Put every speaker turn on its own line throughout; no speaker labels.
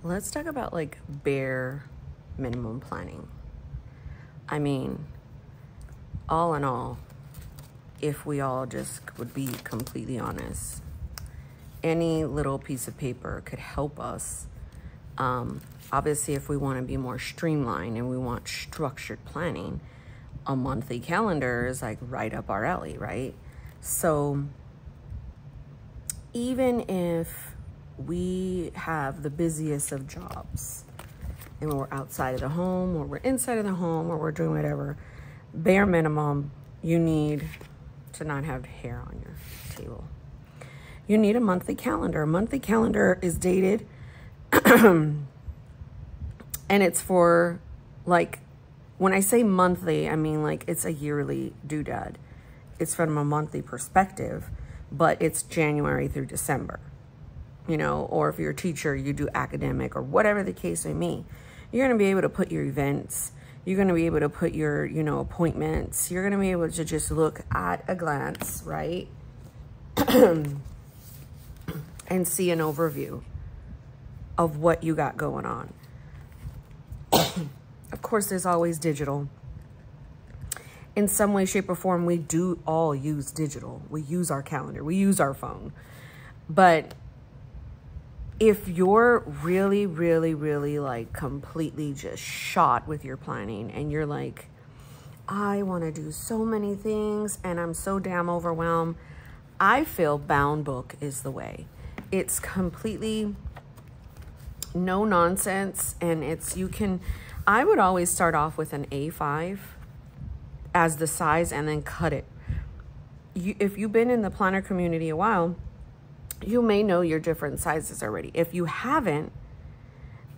let's talk about like bare minimum planning. I mean, all in all, if we all just would be completely honest, any little piece of paper could help us. Obviously, if we want to be more streamlined and we want structured planning, a monthly calendar is like right up our alley, right? So even if we have the busiest of jobs and we're outside of the home or we're inside of the home or we're doing whatever, bare minimum, you need to not have hair on your table. You need a monthly calendar. A monthly calendar is dated and it's for, like, when I say monthly, I mean like it's a yearly doodad. It's from a monthly perspective, but it's January through December, you know, or if you're a teacher, you do academic or whatever the case may be. You're going to be able to put your events. You're going to be able to put your, you know, appointments. You're going to be able to just look at a glance, right? And see an overview of what you got going on. Of course, there's always digital. In some way, shape, or form, we do all use digital. We use our calendar. We use our phone. But if you're really, really, really like completely just shot with your planning and you're like, I want to do so many things and I'm so damn overwhelmed, I feel Bound Book is the way. It's completely no nonsense, and it's, you can, I would always start off with an A5 as the size and then cut it. If you've been in the planner community a while, you may know your different sizes already. If you haven't,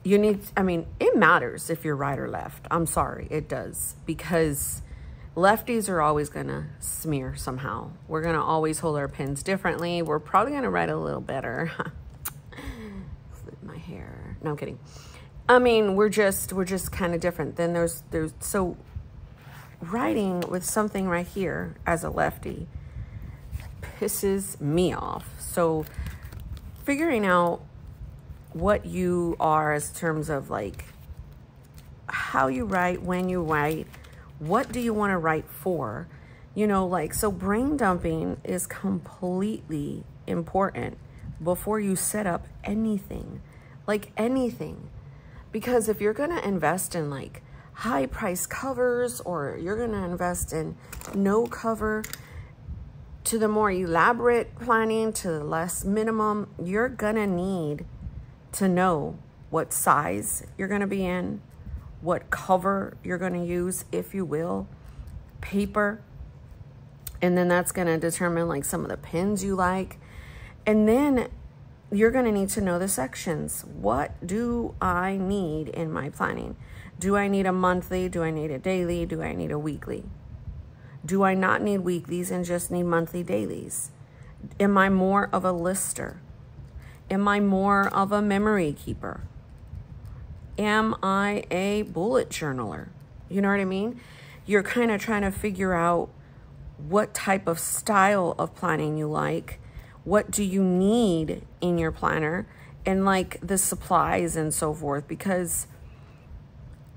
you need, I mean, it matters if you're right or left. I'm sorry, it does, because lefties are always gonna smear somehow. We're gonna always hold our pens differently. We're probably gonna write a little better. Flip my hair. No, I'm kidding. I mean, we're just kind of different. Then there's so writing with something right here as a lefty pisses me off. So figuring out what you are as terms of like how you write, when you write, what do you want to write for? You know, like, so brain dumping is completely important before you set up anything, like anything. Because if you're going to invest in like high price covers, or you're going to invest in no cover, to the more elaborate planning, to the less minimum, you're going to need to know what size you're going to be in, what cover you're going to use, if you will, paper. And then that's going to determine like some of the pens you like. And then you're going to need to know the sections. What do I need in my planning? Do I need a monthly? Do I need a daily? Do I need a weekly? Do I not need weeklies and just need monthly dailies? Am I more of a lister? Am I more of a memory keeper? Am I a bullet journaler? You know what I mean? You're kind of trying to figure out what type of style of planning you like. What do you need in your planner, and like the supplies and so forth. Because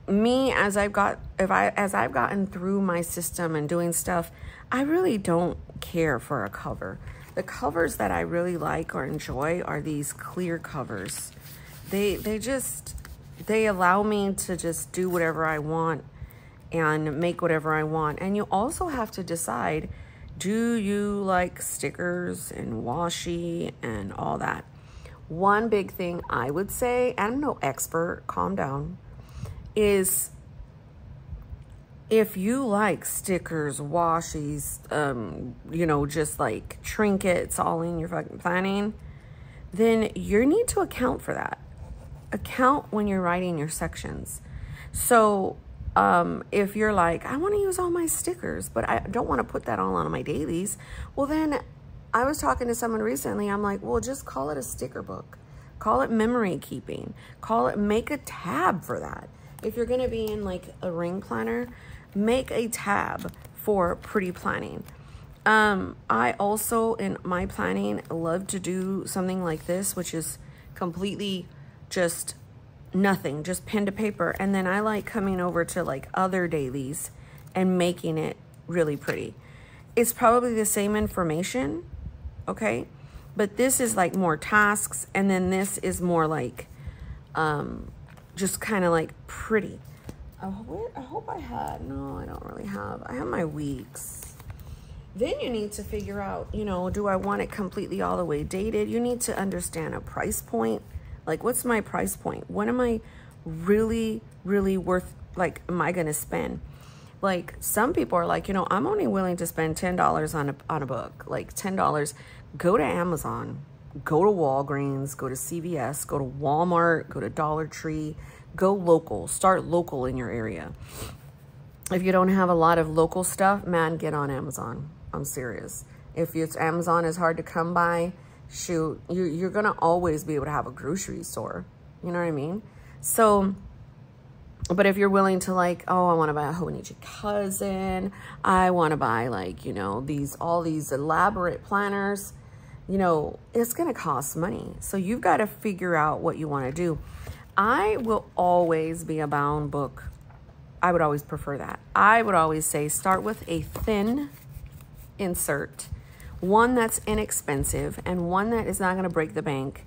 me, as I've gotten through my system and doing stuff, I really don't care for a cover. The covers that I really like or enjoy are these clear covers. They allow me to just do whatever I want and make whatever I want. And you also have to decide, do you like stickers and washi and all that? One big thing I would say, and I'm no expert, calm down, is if you like stickers, washies, you know, just like trinkets all in your fucking planning, then you need to account for that. Account when you're writing your sections. So if you're like, I want to use all my stickers, but I don't want to put that all on my dailies, well then, I was talking to someone recently, I'm like, well, just call it a sticker book. Call it memory keeping. Call it, make a tab for that. If you're going to be in like a ring planner, make a tab for pretty planning. I also, in my planning, love to do something like this, which is completely just nothing, just pen to paper. And then I like coming over to like other dailies and making it really pretty. It's probably the same information, okay? But this is like more tasks, and then this is more like just kind of like pretty. I hope I had, no, I don't really have. I have my weeks. Then you need to figure out, you know, do I want it completely all the way dated? You need to understand a price point. Like, what's my price point? What am I really, really worth, like, am I going to spend? Like, some people are like, you know, I'm only willing to spend $10 on a book. Like, $10. Go to Amazon. Go to Walgreens. Go to CVS. Go to Walmart. Go to Dollar Tree. Go local. Start local in your area. If you don't have a lot of local stuff, man, get on Amazon. I'm serious. If it's Amazon is hard to come by, shoot, you're going to always be able to have a grocery store. You know what I mean? So, but if you're willing to like, oh, I want to buy a Hobonichi Cousin. I want to buy like, you know, all these elaborate planners, you know, it's going to cost money. So you've got to figure out what you want to do. I will always be a bound book. I would always prefer that. I would always say start with a thin insert, one that's inexpensive and one that is not going to break the bank.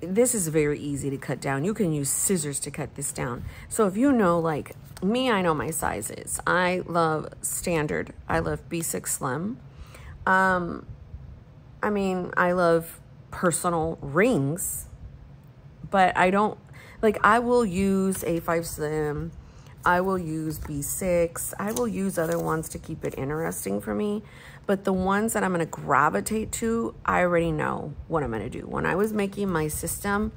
This is very easy to cut down. You can use scissors to cut this down. So if you know, like me, I know my sizes. I love standard. I love B6 Slim. I mean, I love personal rings, but I don't, like, I will use A5 Slim. I will use B6. I will use other ones to keep it interesting for me. But the ones that I'm going to gravitate to, I already know what I'm going to do. When I was making my system,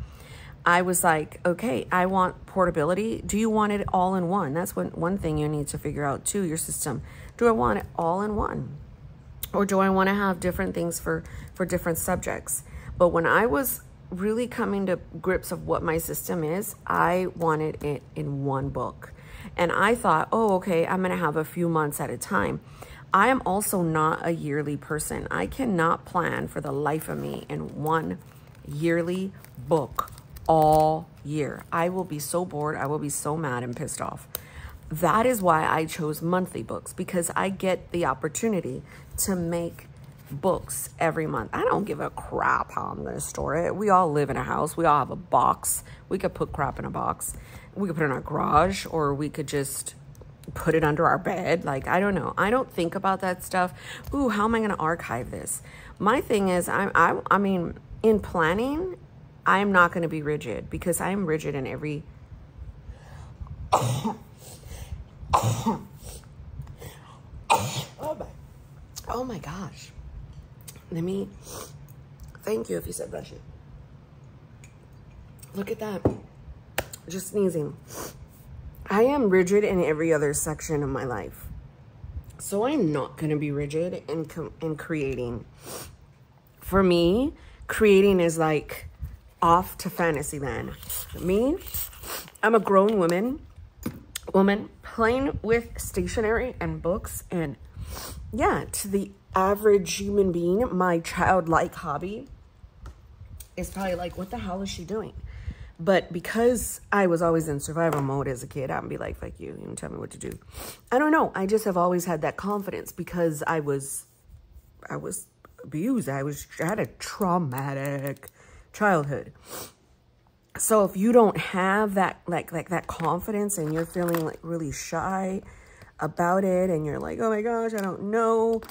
I was like, okay, I want portability. Do you want it all in one? That's one thing you need to figure out too, your system. Do I want it all in one? Or do I want to have different things for different subjects? But when I was really coming to grips of what my system is, I wanted it in one book. And I thought, oh, okay, I'm going to have a few months at a time. I am also not a yearly person. I cannot plan for the life of me in one yearly book all year. I will be so bored. I will be so mad and pissed off. That is why I chose monthly books, because I get the opportunity to make books every month. I don't give a crap how I'm going to store it. We all live in a house. We all have a box. We could put crap in a box. We could put it in our garage, or we could just put it under our bed. Like, I don't know. I don't think about that stuff. Ooh, how am I going to archive this? My thing is, I mean, in planning, I'm not going to be rigid, because I'm rigid in every... Oh my gosh. Thank you if you said bless you. Look at that. Just sneezing. I am rigid in every other section of my life. So I'm not going to be rigid in creating. For me, creating is like off to fantasy land. Me, I'm a grown woman playing with stationery and books, and yeah, to the average human being, my childlike hobby is probably like, what the hell is she doing? But because I was always in survival mode as a kid, I'd be like, fuck you, you don't tell me what to do. I don't know. I just have always had that confidence because I was abused. I had a traumatic childhood. So if you don't have that, like that confidence, and you're feeling like really shy about it, and you're like, oh my gosh, I don't know.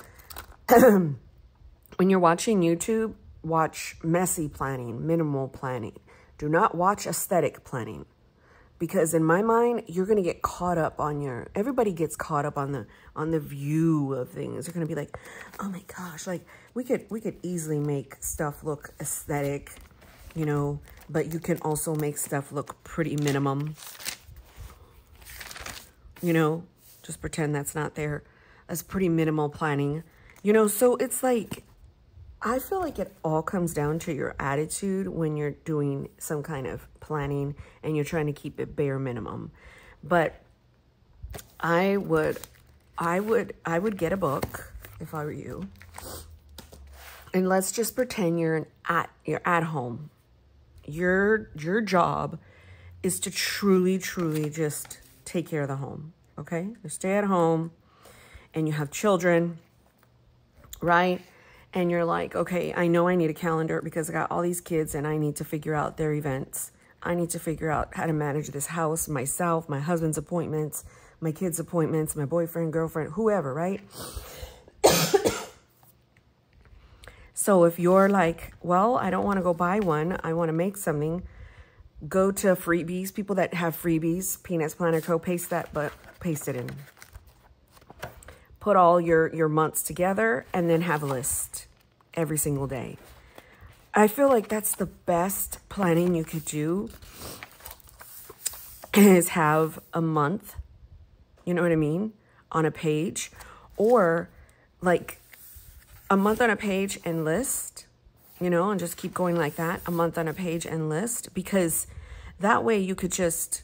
When you're watching YouTube, watch messy planning, minimal planning. Do not watch aesthetic planning, because in my mind, you're going to get caught up on everybody gets caught up on the view of things. They're going to be like, oh my gosh, like we could easily make stuff look aesthetic, you know, but you can also make stuff look pretty minimum, you know, just pretend that's not there. That's pretty minimal planning, you know. So it's like, I feel like it all comes down to your attitude when you're doing some kind of planning and you're trying to keep it bare minimum. But I would get a book if I were you. And let's just pretend you're at home. Your job is to truly, truly just take care of the home, okay? You stay at home and you have children, right? And you're like, okay, I know I need a calendar because I got all these kids and I need to figure out their events. I need to figure out how to manage this house, myself, my husband's appointments, my kids' appointments, my boyfriend, girlfriend, whoever, right? So if you're like, well, I don't want to go buy one, I want to make something, go to freebies, people that have freebies, Peanuts Planner Co., paste it in. Put all your months together and then have a list every single day. I feel like that's the best planning you could do, is have a month, you know what I mean, on a page, or like a month on a page and list, you know, and just keep going like that, a month on a page and list, because that way you could just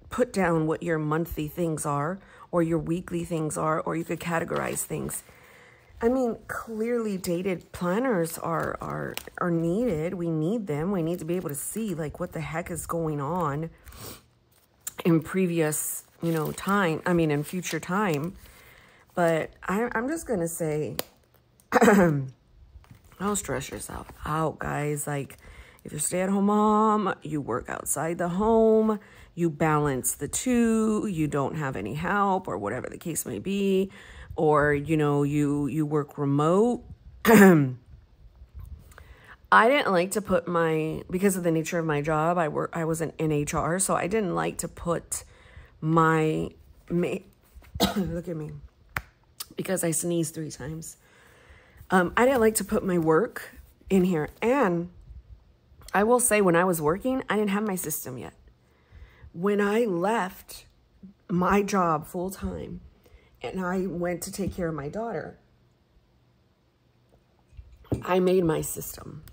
put down what your monthly things are or your weekly things are, or you could categorize things. I mean, clearly dated planners are needed. We need them. We need to be able to see like what the heck is going on in previous, you know, time. I mean, in future time. But I'm just going to say, don't stress yourself out, guys. Like, if you're a stay-at-home mom, you work outside the home, you balance the two, you don't have any help or whatever the case may be, or, you know, you work remote. I didn't like to put because of the nature of my job, I was in HR, so I didn't like to put look at me, because I sneezed 3 times. I didn't like to put my work in here. And I will say, when I was working, I didn't have my system yet. When I left my job full time and I went to take care of my daughter, I made my system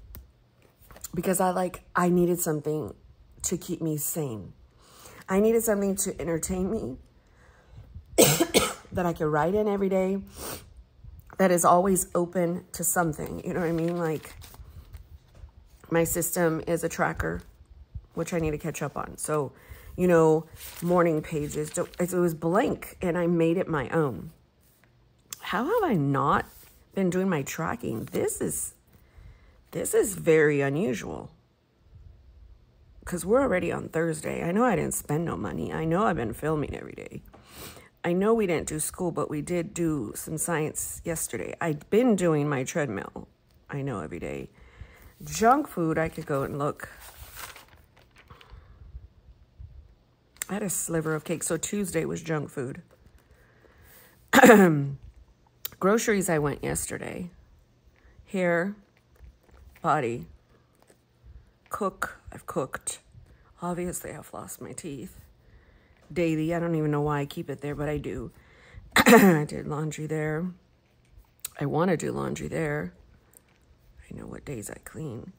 because I needed something to keep me sane. I needed something to entertain me that I could write in every day, that is always open to something. You know what I mean? Like, my system is a tracker, which I need to catch up on. So, you know, morning pages, it was blank and I made it my own. How have I not been doing my tracking? This is very unusual, because we're already on Thursday. I know I didn't spend no money. I know I've been filming every day. I know we didn't do school, but we did do some science yesterday. I've been doing my treadmill, I know, every day. Junk food, I could go and look. I had a sliver of cake, so Tuesday was junk food. Groceries, I went yesterday. Hair, body, cook, I've cooked. Obviously, I've flossed my teeth daily. I don't even know why I keep it there, but I do. I did laundry there. I want to do laundry there. I know what days I clean.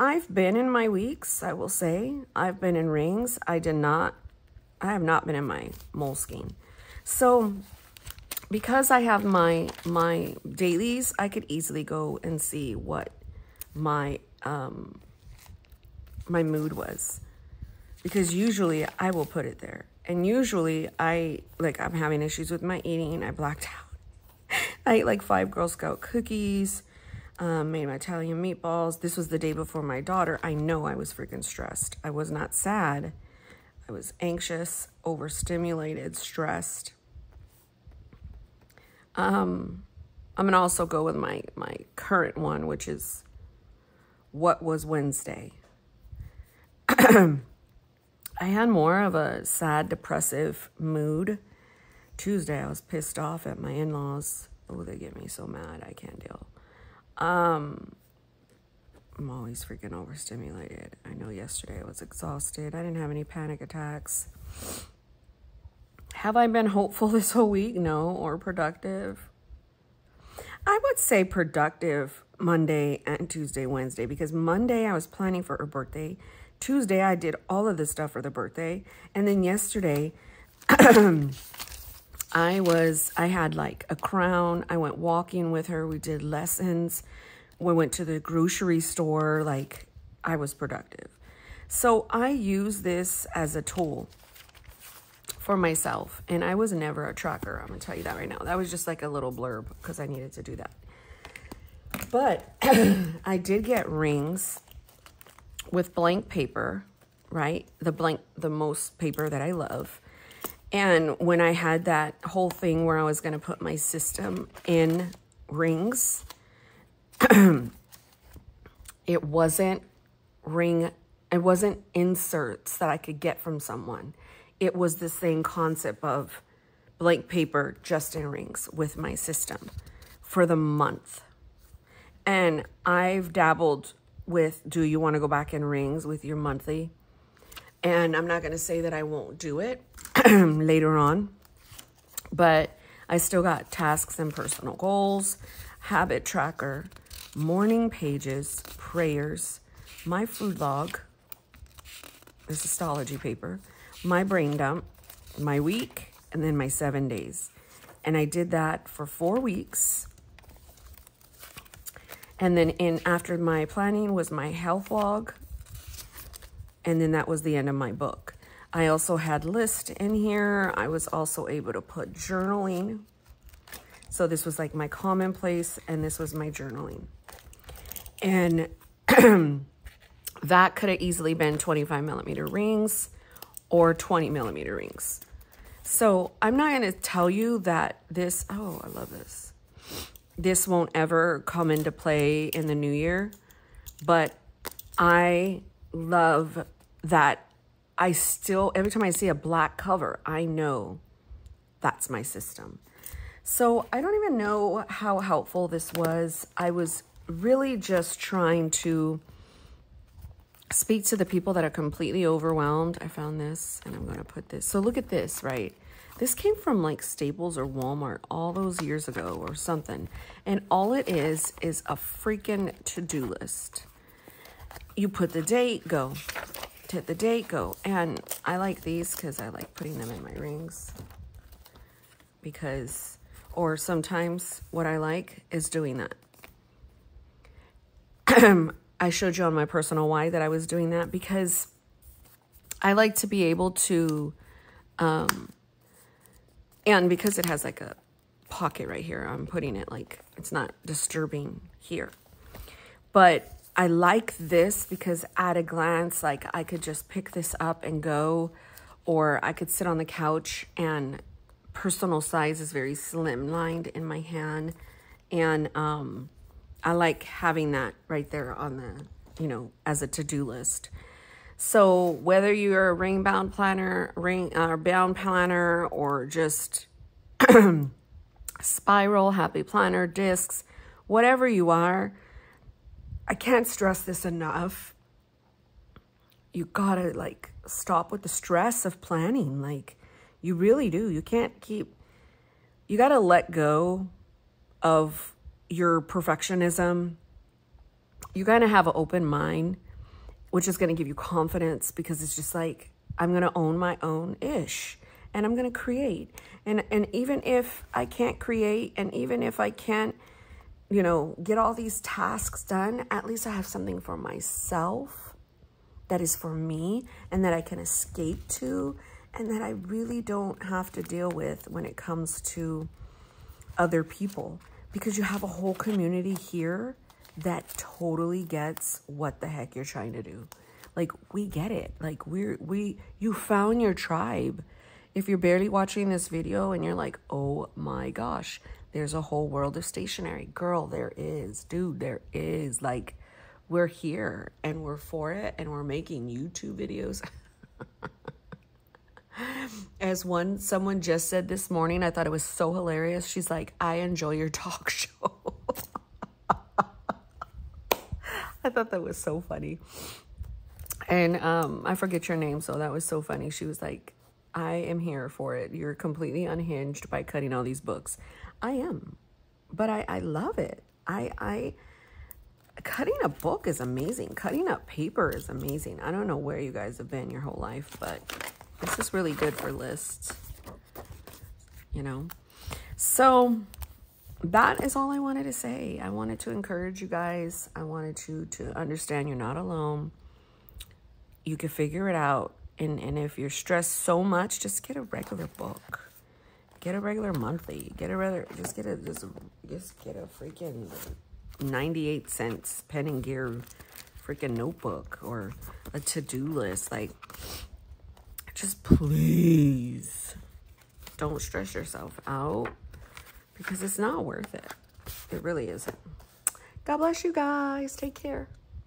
I've been in my weeks, I will say. I've been in rings. I have not been in my Moleskine. So because I have my dailies, I could easily go and see what my my mood was, because usually I will put it there. And usually I'm having issues with my eating. I blacked out. I ate like 5 Girl Scout cookies, made my Italian meatballs. This was the day before my daughter. I know I was freaking stressed. I was not sad. I was anxious, overstimulated, stressed. I'm going to also go with my current one, which is what was Wednesday. I had more of a sad, depressive mood. Tuesday, I was pissed off at my in-laws. Oh, they get me so mad. I can't deal. I'm always freaking overstimulated. I know yesterday I was exhausted. I didn't have any panic attacks. Have I been hopeful this whole week? No. Or productive? I would say productive Monday and Tuesday, Wednesday, because Monday I was planning for her birthday. Tuesday I did all of this stuff for the birthday. And then yesterday I had like a crown. I went walking with her. We did lessons. We went to the grocery store. Like, I was productive. So I use this as a tool for myself. And I was never a tracker. I'm going to tell you that right now. That was just like a little blurb because I needed to do that. But I did get rings with blank paper, right? The most paper that I love. And when I had that whole thing where I was going to put my system in rings, it wasn't inserts that I could get from someone. It was the same concept of blank paper just in rings with my system for the month. And I've dabbled with, do you want to go back in rings with your monthly? And I'm not going to say that I won't do it later on, but I still got tasks and personal goals, habit tracker, morning pages, prayers, my food log, this astrology paper, my brain dump, my week, and then my 7 days. And I did that for 4 weeks. And then after my planning was my health log. And then that was the end of my book. I also had list in here. I was also able to put journaling. So this was like my commonplace, and this was my journaling. And that could have easily been 25mm rings or 20mm rings. So I'm not going to tell you that this, oh, I love this. This won't ever come into play in the new year, but I love that I still, every time I see a black cover, I know that's my system. So I don't even know how helpful this was. I was really just trying to speak to the people that are completely overwhelmed. I found this, and I'm going to put this. So look at this, right? This came from like Staples or Walmart all those years ago or something. And all it is a freaking to-do list. You put the date, go. Hit the date, go. And I like these because I like putting them in my rings. Because, or sometimes what I like is doing that. I showed you on my personal why that I was doing that because I like to be able to, and because it has like a pocket right here, I'm putting it like, it's not disturbing here. But I like this because at a glance, like I could just pick this up and go, or I could sit on the couch, and personal size is very slimlined in my hand. And I like having that right there on the, you know, as a to-do list. So whether you're a ring bound planner, bound planner, or just spiral, happy planner, discs, whatever you are, I can't stress this enough. You gotta like stop with the stress of planning. Like you really do. You can't keep, you gotta let go of your perfectionism. You gotta have an open mind, which is gonna give you confidence because it's just like, I'm gonna own my own ish and I'm gonna create. And even if I can't create, and even if I can't, you know, get all these tasks done, at least I have something for myself that is for me and that I can escape to, and that I really don't have to deal with when it comes to other people, because you have a whole community here that totally gets what the heck you're trying to do. Like, we get it. Like, you found your tribe. If you're barely watching this video and you're like, oh my gosh, there's a whole world of stationery. Girl, there is. Dude, there is. Like, we're here and we're for it and we're making YouTube videos. As someone just said this morning, I thought it was so hilarious. She's like, I enjoy your talk show. I thought that was so funny. And I forget your name, so that was so funny. She was like, I am here for it. You're completely unhinged by cutting all these books. I am, but I love it. Cutting a book is amazing. Cutting up paper is amazing. I don't know where you guys have been your whole life, but this is really good for lists, you know? So that is all I wanted to say. I wanted to encourage you guys. I wanted you to understand you're not alone. You can figure it out. And if you're stressed so much, just get a regular book. Get a regular monthly. Get a regular, just get a freaking 98 cents pen and gear freaking notebook or a to-do list. Like, just please don't stress yourself out because it's not worth it. It really isn't. God bless you guys. Take care.